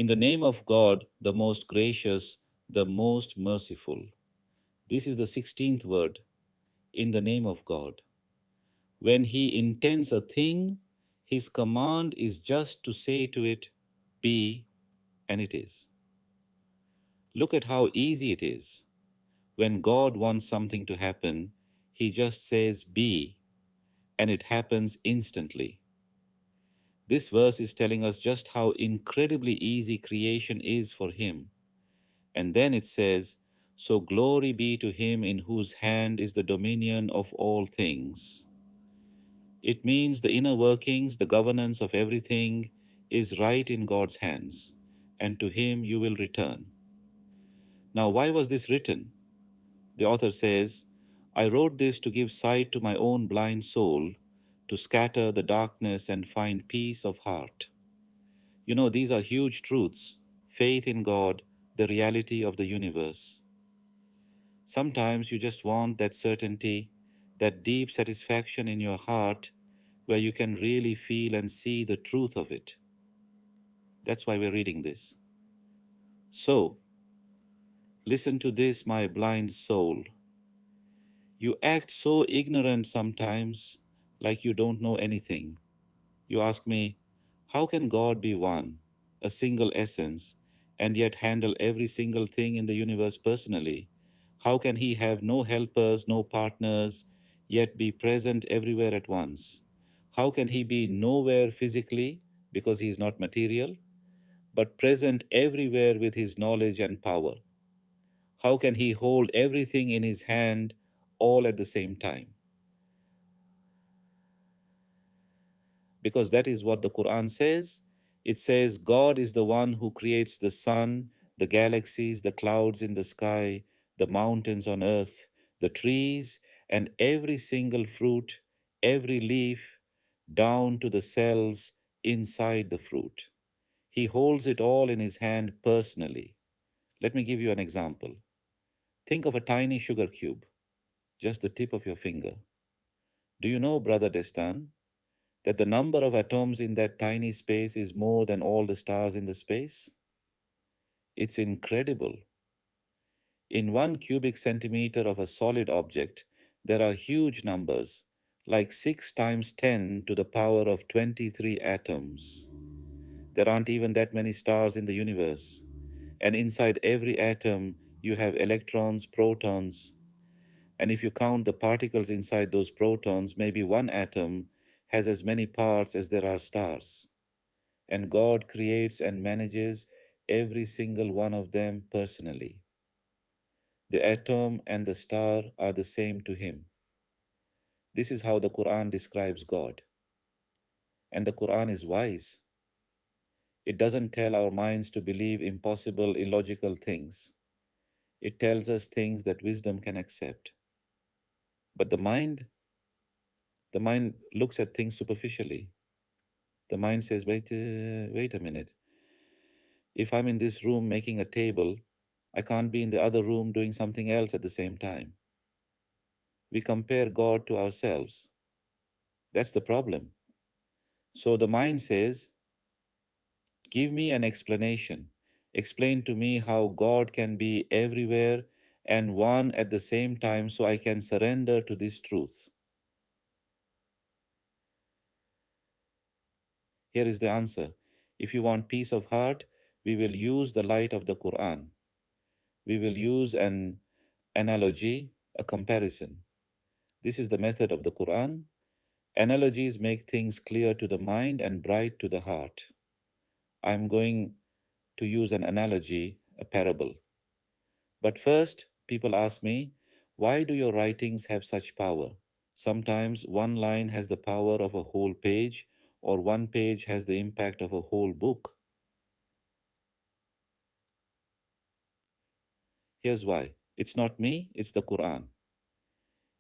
In the name of God, the most gracious, the most merciful. This is the 16th word, in the name of God. When He intends a thing, His command is just to say to it, be, and it is. Look at how easy it is. When God wants something to happen, He just says, be, and it happens instantly. This verse is telling us just how incredibly easy creation is for Him. And then it says, so glory be to Him in whose hand is the dominion of all things. It means the inner workings, the governance of everything is right in God's hands, and to Him you will return. Now, why was this written? The author says, I wrote this to give sight to my own blind soul, to scatter the darkness and find peace of heart. You know, these are huge truths: faith in God, the reality of the universe. Sometimes you just want that certainty, that deep satisfaction in your heart where you can really feel and see the truth of it. That's why we're reading this. So, listen to this, my blind soul. You act so ignorant sometimes, like you don't know anything. You ask me, how can God be one, a single essence, and yet handle every single thing in the universe personally? How can He have no helpers, no partners, yet be present everywhere at once? How can He be nowhere physically because He is not material, but present everywhere with His knowledge and power? How can He hold everything in His hand all at the same time? Because that is what the Qur'an says. It says God is the one who creates the sun, the galaxies, the clouds in the sky, the mountains on earth, the trees, and every single fruit, every leaf, down to the cells inside the fruit. He holds it all in His hand personally. Let me give you an example. Think of a tiny sugar cube, just the tip of your finger. Do you know, Brother Destan, that the number of atoms in that tiny space is more than all the stars in the space? It's incredible. In 1 cubic centimeter of a solid object, there are huge numbers, like 6 times 10 to the power of 23 atoms. There aren't even that many stars in the universe. And inside every atom, you have electrons, protons. And if you count the particles inside those protons, maybe one atom has as many parts as there are stars. And God creates and manages every single one of them personally. The atom and the star are the same to Him. This is how the Quran describes God. And the Quran is wise. It doesn't tell our minds to believe impossible, illogical things. It tells us things that wisdom can accept. But the mind looks at things superficially. The mind says, wait a minute. If I'm in this room making a table, I can't be in the other room doing something else at the same time. We compare God to ourselves. That's the problem. So the mind says, give me an explanation. Explain to me how God can be everywhere and one at the same time so I can surrender to this truth. Here is the answer. If you want peace of heart, we will use the light of the Quran. We will use an analogy, a comparison. This is the method of the Quran. Analogies make things clear to the mind and bright to the heart. I'm going to use an analogy, a parable. But first, people ask me, why do your writings have such power? Sometimes one line has the power of a whole page, or one page has the impact of a whole book. Here's why. It's not me, it's the Quran.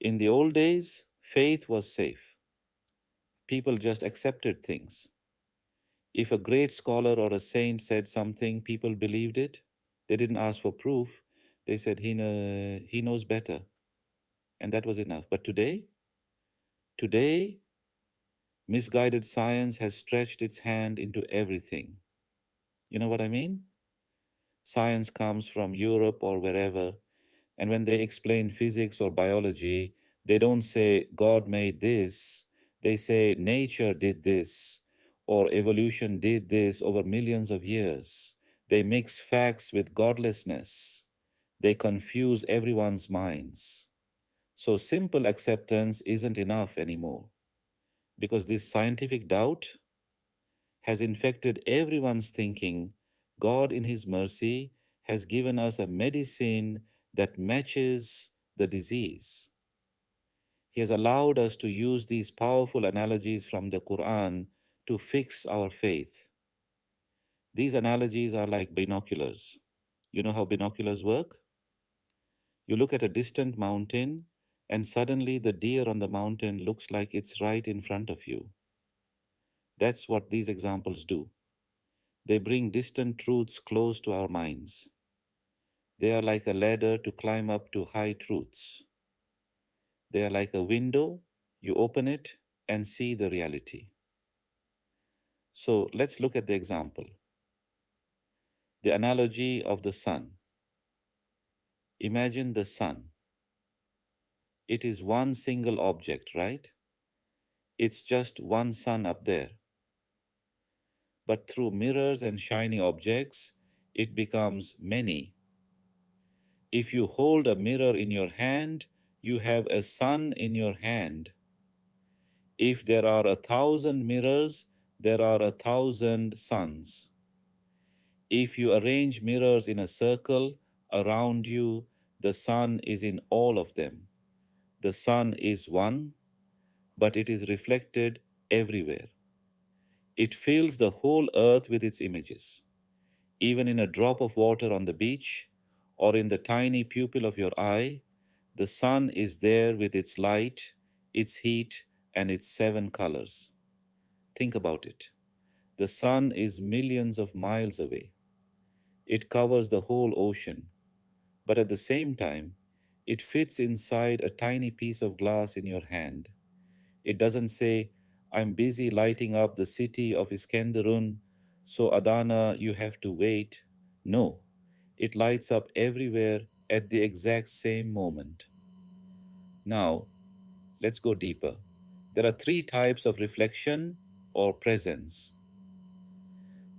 In the old days, faith was safe. People just accepted things. If a great scholar or a saint said something, people believed it. They didn't ask for proof. They said, he knows better. And that was enough. But today, misguided science has stretched its hand into everything. You know what I mean? Science comes from Europe or wherever, and when they explain physics or biology, they don't say God made this, they say nature did this, or evolution did this over millions of years. They mix facts with godlessness. They confuse everyone's minds. So simple acceptance isn't enough anymore because this scientific doubt has infected everyone's thinking. God, in His mercy, has given us a medicine that matches the disease. He has allowed us to use these powerful analogies from the Qur'an to fix our faith. These analogies are like binoculars. You know how binoculars work? You look at a distant mountain, and suddenly the deer on the mountain looks like it's right in front of you. That's what these examples do. They bring distant truths close to our minds. They are like a ladder to climb up to high truths. They are like a window, you open it and see the reality. So let's look at the example. The analogy of the sun. Imagine the sun. It is one single object, right? It's just one sun up there. But through mirrors and shiny objects, it becomes many. If you hold a mirror in your hand, you have a sun in your hand. If there are 1,000 mirrors, there are 1,000 suns. If you arrange mirrors in a circle around you, the sun is in all of them. The sun is one, but it is reflected everywhere. It fills the whole earth with its images. Even in a drop of water on the beach or in the tiny pupil of your eye, the sun is there with its light, its heat, and its 7 colors. Think about it. The sun is millions of miles away. It covers the whole ocean, but at the same time, it fits inside a tiny piece of glass in your hand. It doesn't say, I'm busy lighting up the city of Iskenderun, so Adana, you have to wait. No, it lights up everywhere at the exact same moment. Now, let's go deeper. There are 3 types of reflection or presence.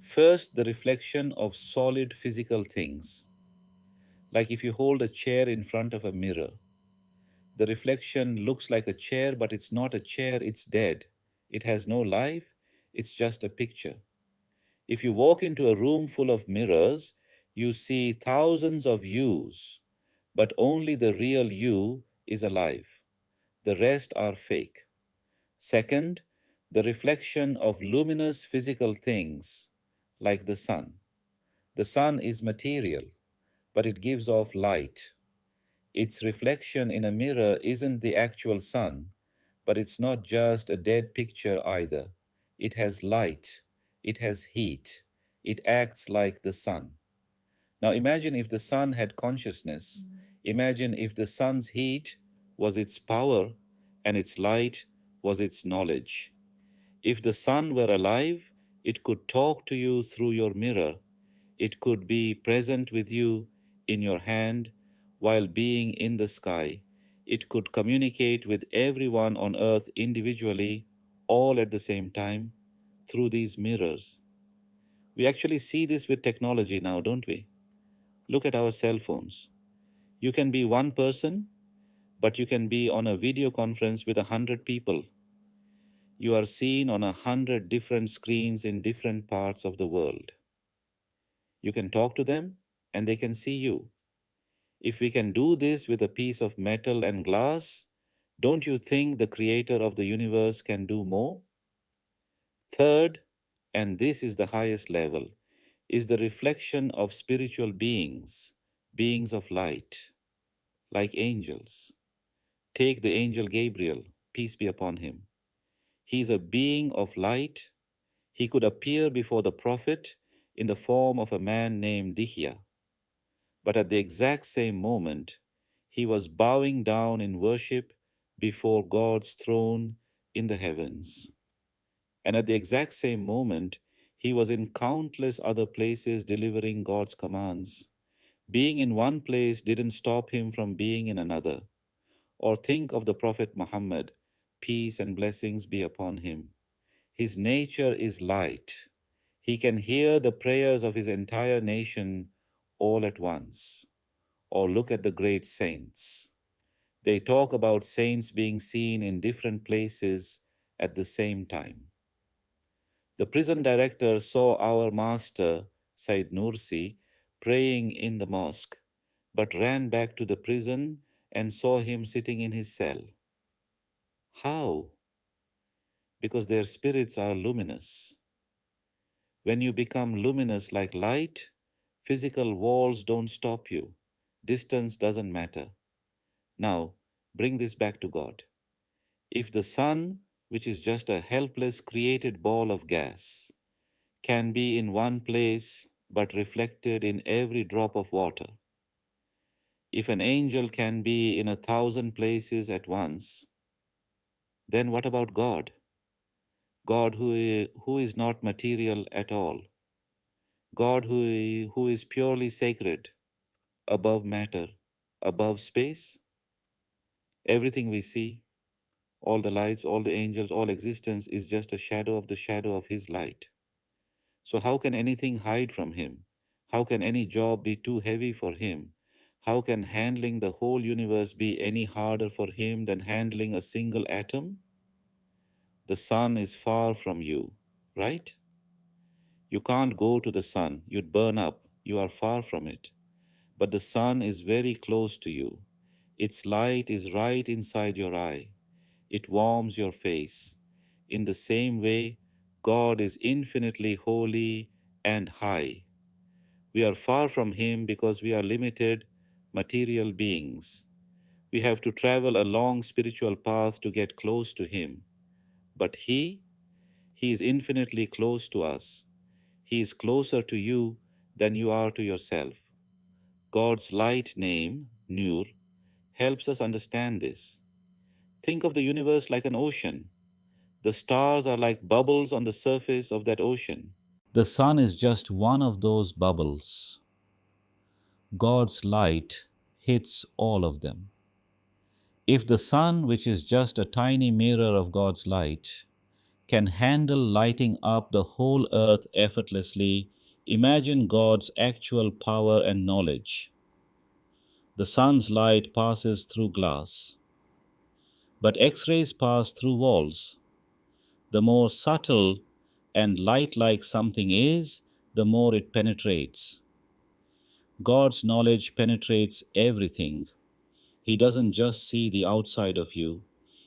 First, the reflection of solid physical things. Like if you hold a chair in front of a mirror, the reflection looks like a chair, but it's not a chair, it's dead. It has no life, it's just a picture. If you walk into a room full of mirrors, you see thousands of yous, but only the real you is alive. The rest are fake. Second, the reflection of luminous physical things, like the sun. The sun is material, but it gives off light. Its reflection in a mirror isn't the actual sun, but it's not just a dead picture either. It has light, it has heat, it acts like the sun. Now imagine if the sun had consciousness. Imagine if the sun's heat was its power and its light was its knowledge. If the sun were alive, it could talk to you through your mirror. It could be present with you in your hand while being in the sky. It could communicate with everyone on earth individually, all at the same time, through these mirrors. We actually see this with technology now, don't we? Look at our cell phones. You can be one person, but you can be on a video conference with 100 people. You are seen on 100 different screens in different parts of the world. You can talk to them, and they can see you. If we can do this with a piece of metal and glass, don't you think the creator of the universe can do more? Third, and this is the highest level, is the reflection of spiritual beings, beings of light, like angels. Take the angel Gabriel, peace be upon him. He is a being of light. He could appear before the prophet in the form of a man named Dihya. But at the exact same moment, he was bowing down in worship before God's throne in the heavens. And at the exact same moment, He was in countless other places delivering God's commands. Being in one place didn't stop him from being in another. Or think of the Prophet Muhammad, peace and blessings be upon him. His nature is light. He can hear the prayers of his entire nation all at once. Or look at the great saints. They talk about saints being seen in different places at the same time. The prison director saw our master, Said Nursi, praying in the mosque, but ran back to the prison and saw him sitting in his cell. How? Because their spirits are luminous. When you become luminous like light, physical walls don't stop you. Distance doesn't matter. Now, bring this back to God. If the sun, which is just a helpless created ball of gas, can be in one place but reflected in every drop of water, if an angel can be in 1,000 places at once, then what about God? God who is not material at all. God who is purely sacred, above matter, above space. Everything we see, all the lights, all the angels, all existence is just a shadow of the shadow of His light. So, how can anything hide from Him? How can any job be too heavy for Him? How can handling the whole universe be any harder for Him than handling a single atom? The sun is far from you, right? You can't go to the sun, you'd burn up, you are far from it. But the sun is very close to you. Its light is right inside your eye. It warms your face. In the same way, God is infinitely holy and high. We are far from Him because we are limited, material beings. We have to travel a long spiritual path to get close to Him. But He is infinitely close to us. He is closer to you than you are to yourself. God's light name, Nur, helps us understand this. Think of the universe like an ocean. The stars are like bubbles on the surface of that ocean. The sun is just one of those bubbles. God's light hits all of them. If the sun, which is just a tiny mirror of God's light, can handle lighting up the whole earth effortlessly, imagine God's actual power and knowledge. The sun's light passes through glass, but X-rays pass through walls. The more subtle and light-like something is, the more it penetrates. God's knowledge penetrates everything. He doesn't just see the outside of you.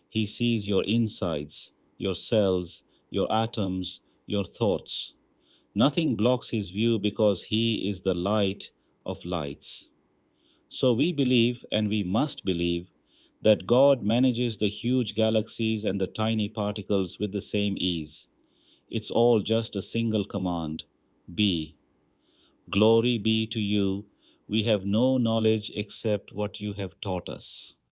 He sees your insides, your cells, your atoms, your thoughts. Nothing blocks his view because he is the light of lights. So we believe, and we must believe, that God manages the huge galaxies and the tiny particles with the same ease. It's all just a single command: be. Glory be to you. We have no knowledge except what you have taught us.